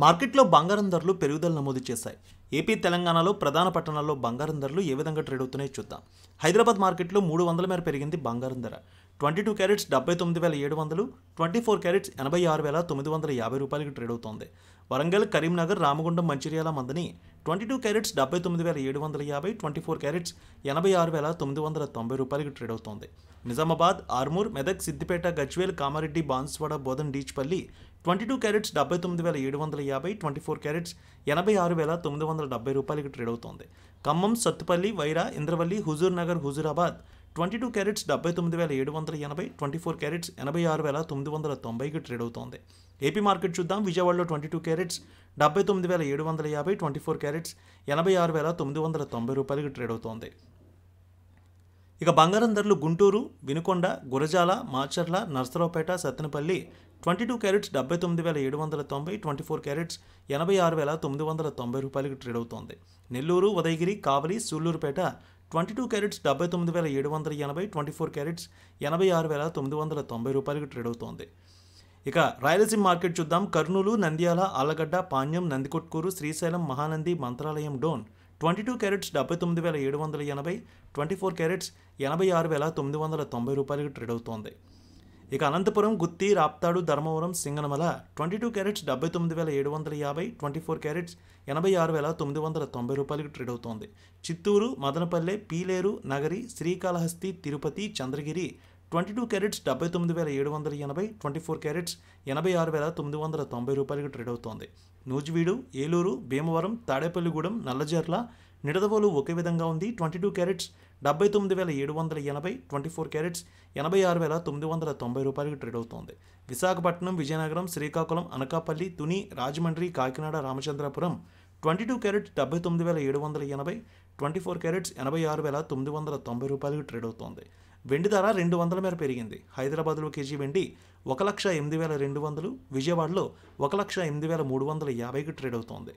మార్కెట్లో బంగారం ధరలు పెరుగుదల నమోదు చేశాయి. ఏపీ, తెలంగాణలో ప్రధాన పట్టణాల్లో బంగారం ధరలు ఏ విధంగా ట్రేడ్ అవుతున్నాయో చూద్దాం. హైదరాబాద్ మార్కెట్లో 300 మేర పెరిగింది బంగారం ధర. 22 క్యారెట్స్ 79,700, 24 క్యారెట్స్ 86,950 రూపాయలకి ట్రేడ్ అవుతోంది. వరంగల్, కరీంనగర్, రామగుండం, మంచిర్యాల, మందని 22 క్యారెట్స్ 79,750, 24 క్యారెట్స్ 86,990 రూపాయలకి ట్రేడ్ అవుతోంది. నిజామాబాద్, ఆర్మూర్, మెదక్, సిద్దిపేట, గజ్వేల్, కామారెడ్డి, బాన్స్వాడ, బోధన్, డీచ్పల్లి 22 క్యారెట్స్ 79,750, 24 క్యారెట్స్ 86,970 రూపాయలకి ట్రేడ్ అవుతోంది. ఖమ్మం, సత్తుపల్లి, వైరా, ఇంద్రవల్లి, హుజూర్ నగర్, హుజూరాబాద్ 22 క్యారెట్స్ 79,780, 24 క్యారెట్స్ 86,990కి ట్రేడ్ అవుతోంది. ఏపీ మార్కెట్ చూద్దాం. విజయవాడలో 22 క్యారెట్స్ 79,750, 24 క్యారెట్స్ 86,990 రూపాయలకి ట్రేడ్ అవుతోంది. ఇక బంగారం ధరలు గుంటూరు, వినుకొండ, గురజాల, మాచర్ల, నర్సరావుపేట, సత్తెనపల్లి 22 క్యారెట్స్ 79,790, 24 క్యారెట్స్ 86,990 రూపాయలకి ట్రేడ్ అవుతోంది. నెల్లూరు, ఉదయగిరి, కావలి, సూళ్లూరుపేట 22 క్యారెట్స్ 79,780, 24 క్యారెట్స్ 86,990 రూపాయలకి ట్రేడ్ అవుతోంది. ఇక రాయలసీమ మార్కెట్ చూద్దాం. కర్నూలు, నంద్యాల, ఆలగడ్డ, పాణ్యం, నందికొట్కూరు, శ్రీశైలం, మహానంది, మంత్రాలయం, డోన్ 22 క్యారెట్స్ 79,780, 24 క్యారెట్స్ 86,990 రూపాయలకి ట్రేడ్ అవుతోంది. ఇక అనంతపురం, గుత్తి, రాప్తాడు, ధర్మవరం, సింగనమల 22 క్యారెట్స్ 79,750, 24 క్యారెట్స్ 86,990 రూపాయలకి ట్రేడ్ అవుతోంది. చిత్తూరు, మదనపల్లె, పీలేరు, నగరి, శ్రీకాళహస్తి, తిరుపతి, చంద్రగిరి 22 క్యారెట్స్ 79,780, 24 క్యారెట్స్ 86,990 రూపాయలకి ట్రేడ్ అవుతోంది. నూజివీడు, ఏలూరు, భీమవరం, తాడేపల్లిగూడెం, నల్లజర్ల, నిడదవోలు ఒకే విధంగా ఉంది. 22 క్యారెట్స్ 79,780, 24 క్యారెట్స్ 86,990 రూపాయలకి ట్రేడ్ అవుతోంది. విశాఖపట్నం, విజయనగరం, శ్రీకాకుళం, అనకాపల్లి, తుని, రాజమండ్రి, కాకినాడ, రామచంద్రపురం 22 క్యారెట్స్ 79,780, 24 క్యారెట్స్ 86,990 రూపాయలకి ట్రేడ్ అవుతోంది. వెండి ధర 200 మేర పెరిగింది. హైదరాబాద్లో కేజీ వెండి 1,08,200, విజయవాడలో 1,08,350కి ట్రేడ్ అవుతోంది.